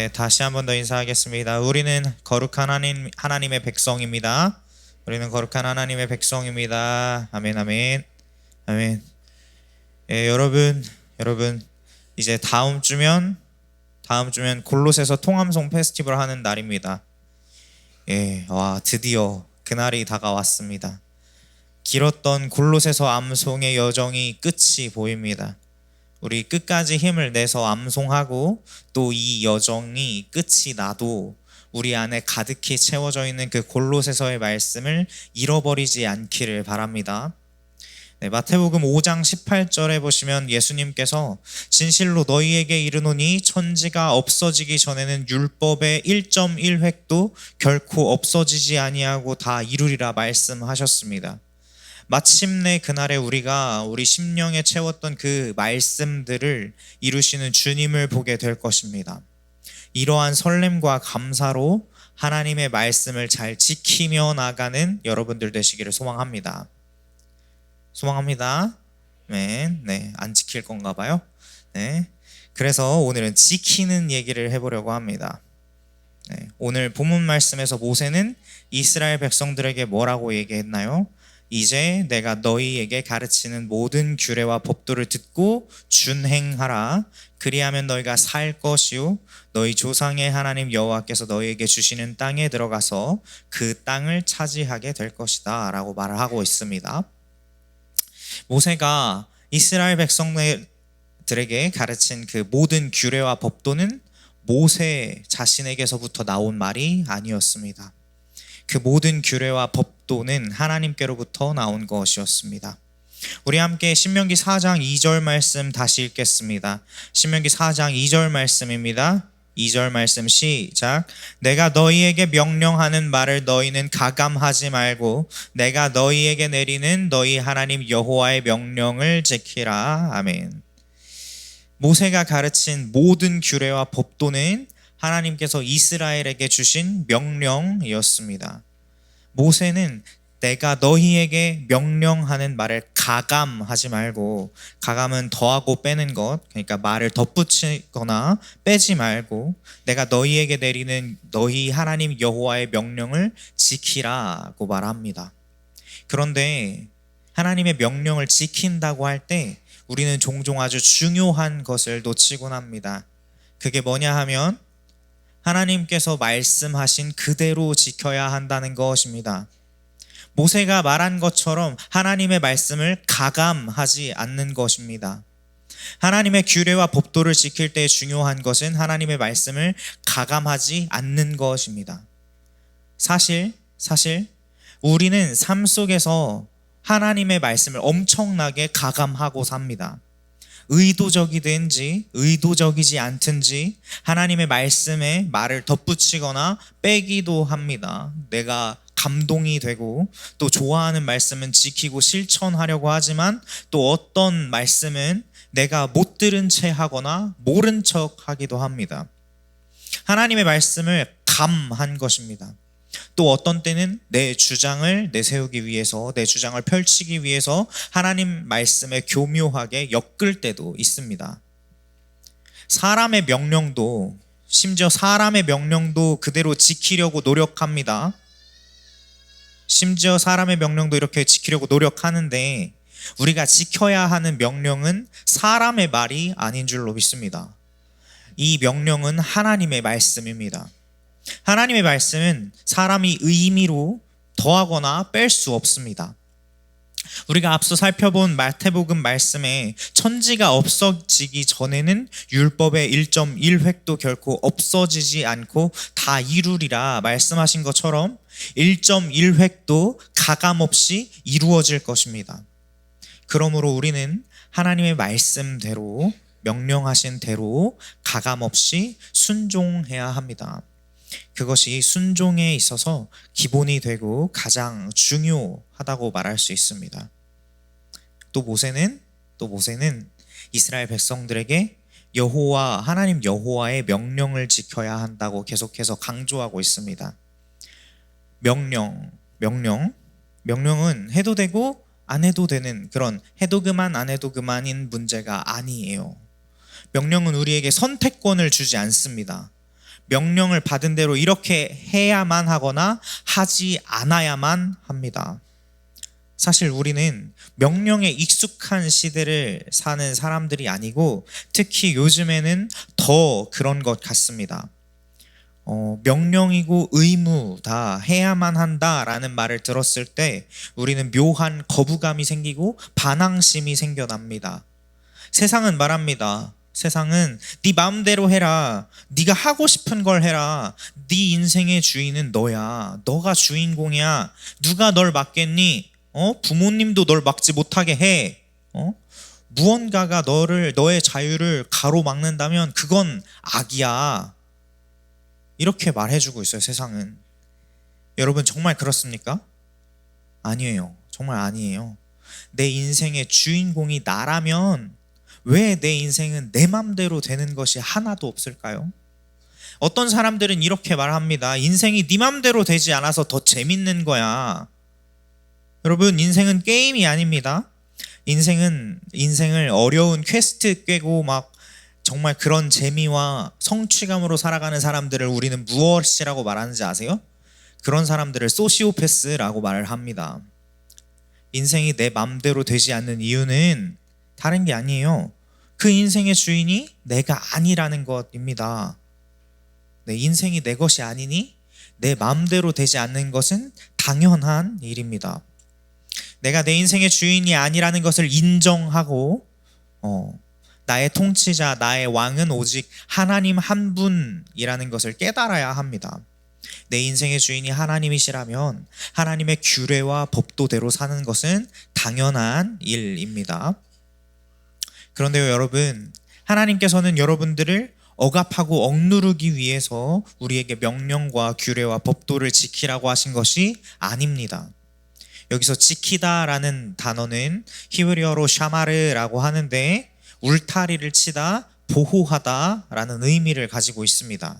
네, 다시 한 번 더 인사하겠습니다. 우리는 거룩한 하나님의 백성입니다. 우리는 거룩한 하나님의 백성입니다. 아멘, 아멘, 아멘. 예, 여러분, 이제 다음 주면 골로새서 통함송 페스티벌 하는 날입니다. 예, 드디어 그날이 다가왔습니다. 길었던 골로새서 암송의 여정이 끝이 보입니다. 우리 끝까지 힘을 내서 암송하고 또 이 여정이 끝이 나도 우리 안에 가득히 채워져 있는 그 골로새서의 말씀을 잃어버리지 않기를 바랍니다. 네, 마태복음 5장 18절에 보시면 예수님께서 진실로 너희에게 이르노니 천지가 없어지기 전에는 율법의 1.1획도 결코 없어지지 아니하고 다 이루리라 말씀하셨습니다. 마침내 그날에 우리가 우리 심령에 채웠던 그 말씀들을 이루시는 주님을 보게 될 것입니다. 이러한 설렘과 감사로 하나님의 말씀을 잘 지키며 나가는 여러분들 되시기를 소망합니다. 네, 안 지킬 건가 봐요. 네, 그래서 오늘은 지키는 얘기를 해보려고 합니다. 네, 오늘 본문 말씀에서 모세는 이스라엘 백성들에게 뭐라고 얘기했나요? 이제 내가 너희에게 가르치는 모든 규례와 법도를 듣고 준행하라. 그리하면 너희가 살 것이요 너희 조상의 하나님 여호와께서 너희에게 주시는 땅에 들어가서 그 땅을 차지하게 될 것이다 라고 말을 하고 있습니다. 모세가 이스라엘 백성들에게 가르친 그 모든 규례와 법도는 모세 자신에게서부터 나온 말이 아니었습니다. 그 모든 규례와 법도는 하나님께로부터 나온 것이었습니다. 우리 함께 신명기 4장 2절 말씀 다시 읽겠습니다. 신명기 4장 2절 말씀입니다. 2절 말씀 시작. 내가 너희에게 명령하는 말을 너희는 가감하지 말고 내가 너희에게 내리는 너희 하나님 여호와의 명령을 지키라. 아멘. 모세가 가르친 모든 규례와 법도는 하나님께서 이스라엘에게 주신 명령이었습니다. 모세는 내가 너희에게 명령하는 말을 가감하지 말고, 가감은 더하고 빼는 것, 그러니까 말을 덧붙이거나 빼지 말고 내가 너희에게 내리는 너희 하나님 여호와의 명령을 지키라고 말합니다. 그런데 하나님의 명령을 지킨다고 할 때 우리는 종종 아주 중요한 것을 놓치곤 합니다. 그게 뭐냐 하면 하나님께서 말씀하신 그대로 지켜야 한다는 것입니다. 모세가 말한 것처럼 하나님의 말씀을 가감하지 않는 것입니다. 하나님의 규례와 법도를 지킬 때 중요한 것은 하나님의 말씀을 가감하지 않는 것입니다. 사실 우리는 삶 속에서 하나님의 말씀을 엄청나게 가감하고 삽니다. 의도적이든지 의도적이지 않든지 하나님의 말씀에 말을 덧붙이거나 빼기도 합니다. 내가 감동이 되고 또 좋아하는 말씀은 지키고 실천하려고 하지만 또 어떤 말씀은 내가 못 들은 채 하거나 모른 척 하기도 합니다. 하나님의 말씀을 감한 것입니다. 또 어떤 때는 내 주장을 내세우기 위해서, 내 주장을 펼치기 위해서 하나님 말씀에 교묘하게 엮을 때도 있습니다. 사람의 명령도, 심지어 사람의 명령도 그대로 지키려고 노력합니다. 심지어 사람의 명령도 이렇게 지키려고 노력하는데 우리가 지켜야 하는 명령은 사람의 말이 아닌 줄로 믿습니다. 이 명령은 하나님의 말씀입니다. 하나님의 말씀은 사람이 의미로 더하거나 뺄 수 없습니다. 우리가 앞서 살펴본 마태복음 말씀에 천지가 없어지기 전에는 율법의 1.1획도 결코 없어지지 않고 다 이루리라 말씀하신 것처럼 1.1획도 가감없이 이루어질 것입니다. 그러므로 우리는 하나님의 말씀대로, 명령하신 대로 가감없이 순종해야 합니다. 그것이 순종에 있어서 기본이 되고 가장 중요하다고 말할 수 있습니다. 또 모세는 이스라엘 백성들에게 하나님 여호와의 명령을 지켜야 한다고 계속해서 강조하고 있습니다. 명령은 해도 되고 안 해도 되는 그런 해도 그만 안 해도 그만인 문제가 아니에요. 명령은 우리에게 선택권을 주지 않습니다. 명령을 받은 대로 이렇게 해야만 하거나 하지 않아야만 합니다. 사실 우리는 명령에 익숙한 시대를 사는 사람들이 아니고 특히 요즘에는 더 그런 것 같습니다. 명령이고 의무다, 해야만 한다라는 말을 들었을 때 우리는 묘한 거부감이 생기고 반항심이 생겨납니다. 세상은 말합니다. 세상은 네 마음대로 해라. 네가 하고 싶은 걸 해라. 네 인생의 주인은 너야. 너가 주인공이야. 누가 널 막겠니? 부모님도 널 막지 못하게 해. 무언가가 너의 자유를 가로막는다면 그건 악이야. 이렇게 말해주고 있어요, 세상은. 여러분, 정말 그렇습니까? 아니에요. 정말 아니에요. 내 인생의 주인공이 나라면 왜 내 인생은 내 맘대로 되는 것이 하나도 없을까요? 어떤 사람들은 이렇게 말합니다. 인생이 네 맘대로 되지 않아서 더 재밌는 거야. 여러분, 인생은 게임이 아닙니다. 인생을 어려운 퀘스트 깨고 막 정말 그런 재미와 성취감으로 살아가는 사람들을 우리는 무엇이라고 말하는지 아세요? 그런 사람들을 소시오패스라고 말을 합니다. 인생이 내 맘대로 되지 않는 이유는 다른 게 아니에요. 그 인생의 주인이 내가 아니라는 것입니다. 내 인생이 내 것이 아니니 내 맘대로 되지 않는 것은 당연한 일입니다. 내가 내 인생의 주인이 아니라는 것을 인정하고 나의 통치자, 나의 왕은 오직 하나님 한 분이라는 것을 깨달아야 합니다. 내 인생의 주인이 하나님이시라면 하나님의 규례와 법도대로 사는 것은 당연한 일입니다. 그런데요, 여러분, 하나님께서는 여러분들을 억압하고 억누르기 위해서 우리에게 명령과 규례와 법도를 지키라고 하신 것이 아닙니다. 여기서 지키다라는 단어는 히브리어로 샤마르라고 하는데 울타리를 치다, 보호하다라는 의미를 가지고 있습니다.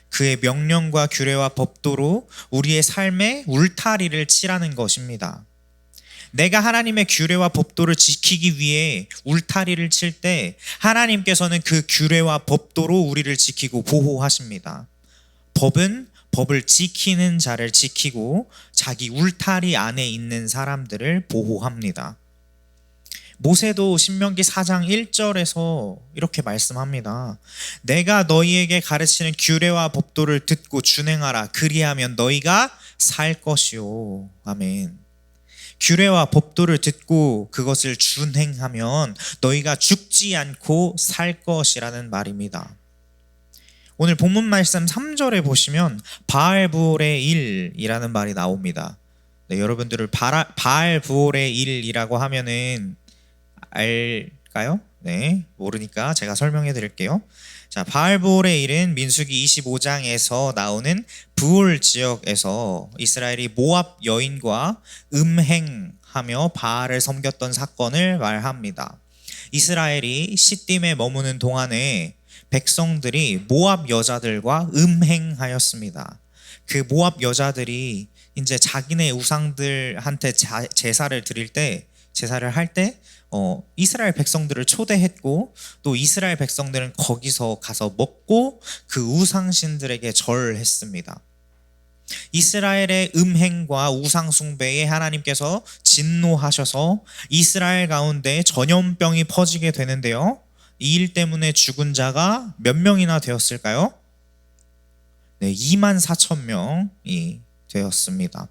그의 명령과 규례와 법도로 우리의 삶에 울타리를 치라는 것입니다. 내가 하나님의 규례와 법도를 지키기 위해 울타리를 칠 때 하나님께서는 그 규례와 법도로 우리를 지키고 보호하십니다. 법은 법을 지키는 자를 지키고 자기 울타리 안에 있는 사람들을 보호합니다. 모세도 신명기 4장 1절에서 이렇게 말씀합니다. 내가 너희에게 가르치는 규례와 법도를 듣고 준행하라. 그리하면 너희가 살 것이요. 아멘. 규례와 법도를 듣고 그것을 준행하면 너희가 죽지 않고 살 것이라는 말입니다. 오늘 본문 말씀 3절에 보시면 바알부올의 일이라는 말이 나옵니다. 네, 여러분들을 바알부올의 일이라고 하면은 알까요? 네, 모르니까 제가 설명해 드릴게요. 자, 바알부올의 일은 민수기 25장에서 나오는 부올 지역에서 이스라엘이 모압 여인과 음행하며 바알을 섬겼던 사건을 말합니다. 이스라엘이 시딤에 머무는 동안에 백성들이 모압 여자들과 음행하였습니다. 그 모압 여자들이 이제 자기네 우상들한테 제사를 할 때 이스라엘 백성들을 초대했고 또 이스라엘 백성들은 거기서 가서 먹고 그 우상신들에게 절했습니다. 이스라엘의 음행과 우상 숭배에 하나님께서 진노하셔서 이스라엘 가운데 전염병이 퍼지게 되는데요. 이 일 때문에 죽은 자가 몇 명이나 되었을까요? 네, 24,000명이 되었습니다.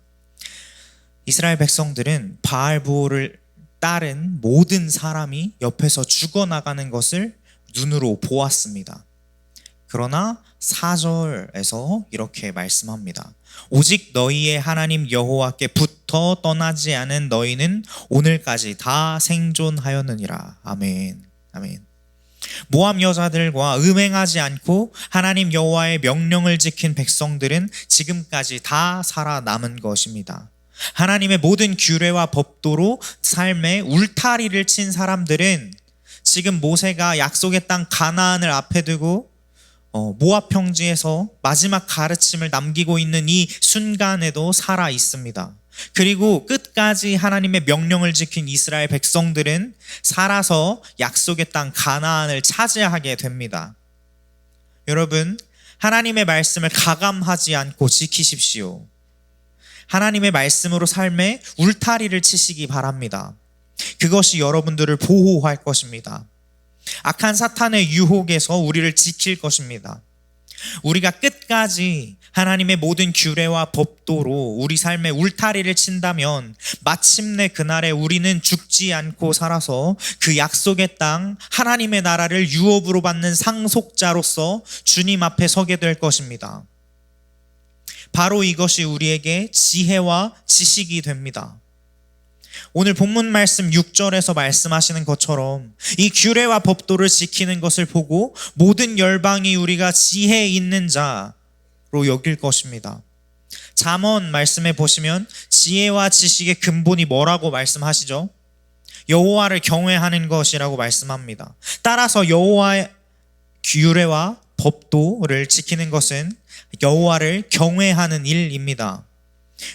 이스라엘 백성들은 바알부올을 따른 모든 사람이 옆에서 죽어나가는 것을 눈으로 보았습니다. 그러나 4절에서 이렇게 말씀합니다. 오직 너희의 하나님 여호와께 붙어 떠나지 않은 너희는 오늘까지 다 생존하였느니라. 아멘. 아멘. 모압 여자들과 음행하지 않고 하나님 여호와의 명령을 지킨 백성들은 지금까지 다 살아남은 것입니다. 하나님의 모든 규례와 법도로 삶에 울타리를 친 사람들은 지금 모세가 약속의 땅 가나안을 앞에 두고 모압 평지에서 마지막 가르침을 남기고 있는 이 순간에도 살아 있습니다. 그리고 끝까지 하나님의 명령을 지킨 이스라엘 백성들은 살아서 약속의 땅 가나안을 차지하게 됩니다. 여러분, 하나님의 말씀을 가감하지 않고 지키십시오. 하나님의 말씀으로 삶에 울타리를 치시기 바랍니다. 그것이 여러분들을 보호할 것입니다. 악한 사탄의 유혹에서 우리를 지킬 것입니다. 우리가 끝까지 하나님의 모든 규례와 법도로 우리 삶에 울타리를 친다면 마침내 그날에 우리는 죽지 않고 살아서 그 약속의 땅 하나님의 나라를 유업으로 받는 상속자로서 주님 앞에 서게 될 것입니다. 바로 이것이 우리에게 지혜와 지식이 됩니다. 오늘 본문 말씀 6절에서 말씀하시는 것처럼 이 규례와 법도를 지키는 것을 보고 모든 열방이 우리가 지혜 있는 자로 여길 것입니다. 잠언 말씀에 보시면 지혜와 지식의 근본이 뭐라고 말씀하시죠? 여호와를 경외하는 것이라고 말씀합니다. 따라서 여호와의 규례와 법도를 지키는 것은 여호와를 경외하는 일입니다.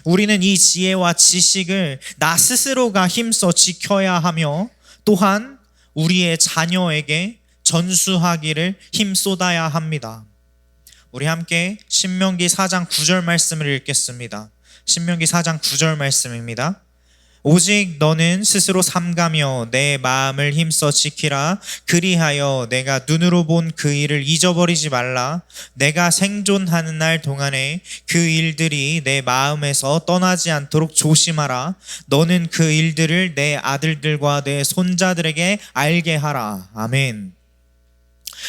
우리는 이 지혜와 지식을 나 스스로가 힘써 지켜야 하며 또한 우리의 자녀에게 전수하기를 힘쏟아야 합니다. 우리 함께 신명기 4장 9절 말씀을 읽겠습니다. 신명기 4장 9절 말씀입니다. 오직 너는 스스로 삼가며 내 마음을 힘써 지키라. 그리하여 내가 눈으로 본 그 일을 잊어버리지 말라. 내가 생존하는 날 동안에 그 일들이 내 마음에서 떠나지 않도록 조심하라. 너는 그 일들을 내 아들들과 내 손자들에게 알게 하라. 아멘.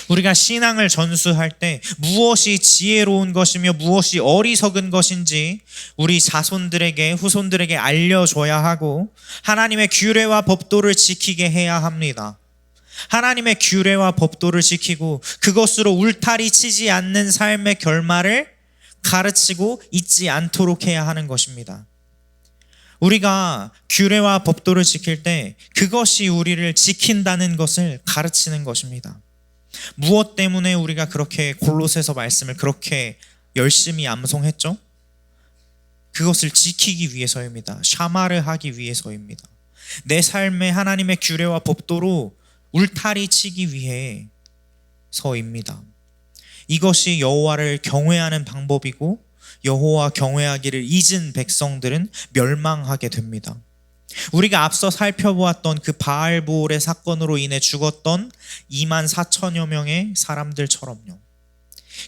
우리가 신앙을 전수할 때 무엇이 지혜로운 것이며 무엇이 어리석은 것인지 우리 자손들에게 후손들에게 알려줘야 하고 하나님의 규례와 법도를 지키게 해야 합니다. 하나님의 규례와 법도를 지키고 그것으로 울타리 치지 않는 삶의 결말을 가르치고 잊지 않도록 해야 하는 것입니다. 우리가 규례와 법도를 지킬 때 그것이 우리를 지킨다는 것을 가르치는 것입니다. 무엇 때문에 우리가 그렇게 골로새서 말씀을 그렇게 열심히 암송했죠? 그것을 지키기 위해서입니다. 샤마를 하기 위해서입니다. 내 삶에 하나님의 규례와 법도로 울타리 치기 위해서입니다. 이것이 여호와를 경외하는 방법이고 여호와 경외하기를 잊은 백성들은 멸망하게 됩니다. 우리가 앞서 살펴보았던 그 바알보올의 사건으로 인해 죽었던 2만 4천여 명의 사람들처럼요.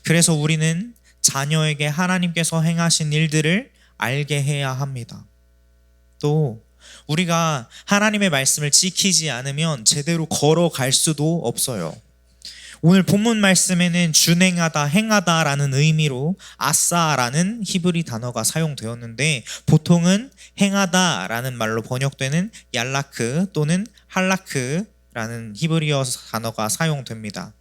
그래서 우리는 자녀에게 하나님께서 행하신 일들을 알게 해야 합니다. 또 우리가 하나님의 말씀을 지키지 않으면 제대로 걸어갈 수도 없어요. 오늘 본문 말씀에는 준행하다, 행하다라는 의미로 아싸라는 히브리 단어가 사용되었는데 보통은 행하다라는 말로 번역되는 얄라크 또는 할라크라는 히브리어 단어가 사용됩니다.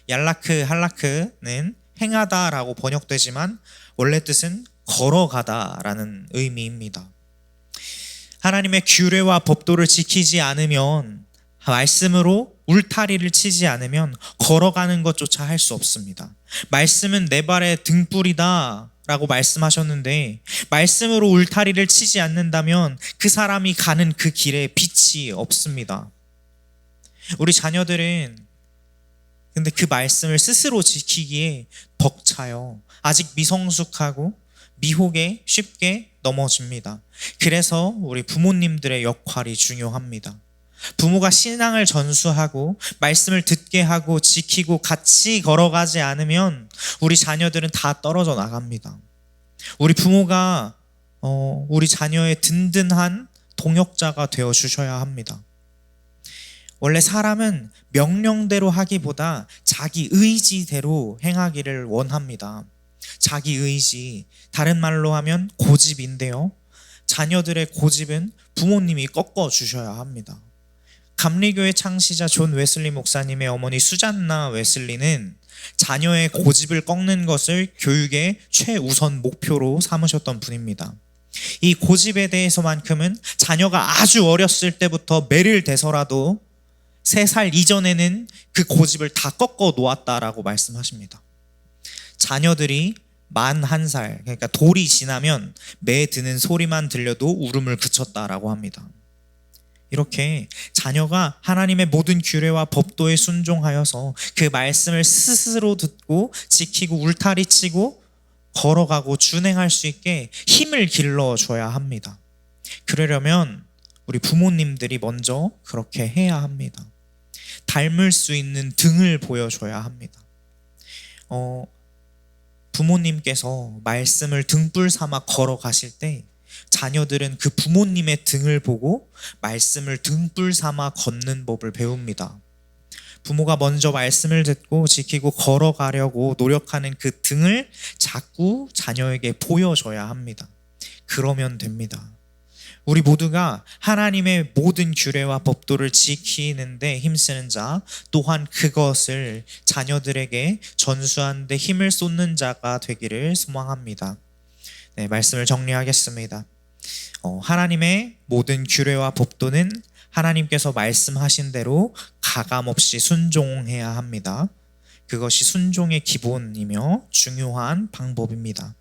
얄라크, 할라크는 행하다라고 번역되지만 원래 뜻은 걸어가다라는 의미입니다. 하나님의 규례와 법도를 지키지 않으면 말씀으로 울타리를 치지 않으면 걸어가는 것조차 할 수 없습니다. 말씀은 내 발의 등불이다 라고 말씀하셨는데 말씀으로 울타리를 치지 않는다면 그 사람이 가는 그 길에 빛이 없습니다. 우리 자녀들은 근데 그 말씀을 스스로 지키기에 벅차요. 아직 미성숙하고 미혹에 쉽게 넘어집니다. 그래서 우리 부모님들의 역할이 중요합니다. 부모가 신앙을 전수하고 말씀을 듣게 하고 지키고 같이 걸어가지 않으면 우리 자녀들은 다 떨어져 나갑니다. 우리 부모가 우리 자녀의 든든한 동역자가 되어 주셔야 합니다. 원래 사람은 명령대로 하기보다 자기 의지대로 행하기를 원합니다. 자기 의지, 다른 말로 하면 고집인데요. 자녀들의 고집은 부모님이 꺾어 주셔야 합니다. 감리교회 창시자 존 웨슬리 목사님의 어머니 수잔나 웨슬리는 자녀의 고집을 꺾는 것을 교육의 최우선 목표로 삼으셨던 분입니다. 이 고집에 대해서만큼은 자녀가 아주 어렸을 때부터 매를 대서라도 3살 이전에는 그 고집을 다 꺾어 놓았다라고 말씀하십니다. 자녀들이 만 1살, 그러니까 돌이 지나면 매 드는 소리만 들려도 울음을 그쳤다라고 합니다. 이렇게 자녀가 하나님의 모든 규례와 법도에 순종하여서 그 말씀을 스스로 듣고 지키고 울타리치고 걸어가고 준행할 수 있게 힘을 길러줘야 합니다. 그러려면 우리 부모님들이 먼저 그렇게 해야 합니다. 닮을 수 있는 등을 보여줘야 합니다. 부모님께서 말씀을 등불 삼아 걸어가실 때 자녀들은 그 부모님의 등을 보고 말씀을 등불 삼아 걷는 법을 배웁니다. 부모가 먼저 말씀을 듣고 지키고 걸어가려고 노력하는 그 등을 자꾸 자녀에게 보여줘야 합니다. 그러면 됩니다. 우리 모두가 하나님의 모든 규례와 법도를 지키는데 힘쓰는 자, 또한 그것을 자녀들에게 전수하는 데 힘을 쏟는 자가 되기를 소망합니다. 네, 말씀을 정리하겠습니다. 하나님의 모든 규례와 법도는 하나님께서 말씀하신 대로 가감없이 순종해야 합니다. 그것이 순종의 기본이며 중요한 방법입니다.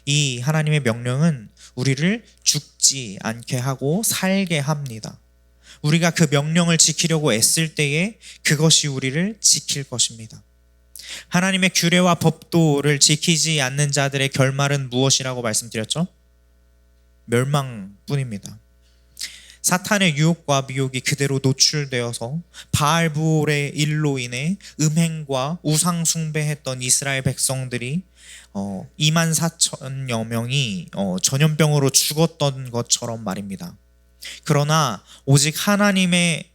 이 하나님의 명령은 우리를 죽지 않게 하고 살게 합니다. 우리가 그 명령을 지키려고 애쓸 때에 그것이 우리를 지킬 것입니다. 하나님의 규례와 법도를 지키지 않는 자들의 결말은 무엇이라고 말씀드렸죠? 멸망뿐입니다. 사탄의 유혹과 미혹이 그대로 노출되어서 바알볼의 일로 인해 음행과 우상 숭배했던 이스라엘 백성들이 24,000여 명이 전염병으로 죽었던 것처럼 말입니다. 그러나 오직 하나님의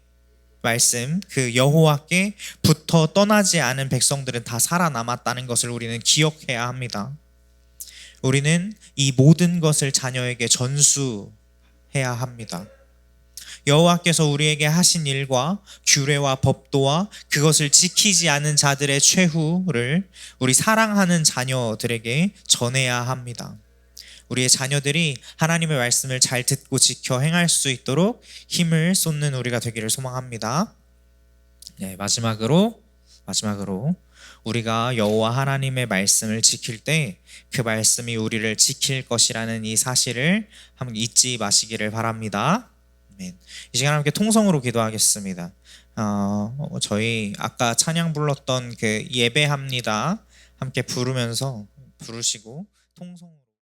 말씀, 그 여호와께 붙어 떠나지 않은 백성들은 다 살아남았다는 것을 우리는 기억해야 합니다. 우리는 이 모든 것을 자녀에게 전수해야 합니다. 여호와께서 우리에게 하신 일과 규례와 법도와 그것을 지키지 않은 자들의 최후를 우리 사랑하는 자녀들에게 전해야 합니다. 우리의 자녀들이 하나님의 말씀을 잘 듣고 지켜 행할 수 있도록 힘을 쏟는 우리가 되기를 소망합니다. 네, 마지막으로 우리가 여호와 하나님의 말씀을 지킬 때 그 말씀이 우리를 지킬 것이라는 이 사실을 한번 잊지 마시기를 바랍니다. 이 시간 함께 통성으로 기도하겠습니다. 저희 아까 찬양 불렀던 그 예배합니다 함께 부르시고 통성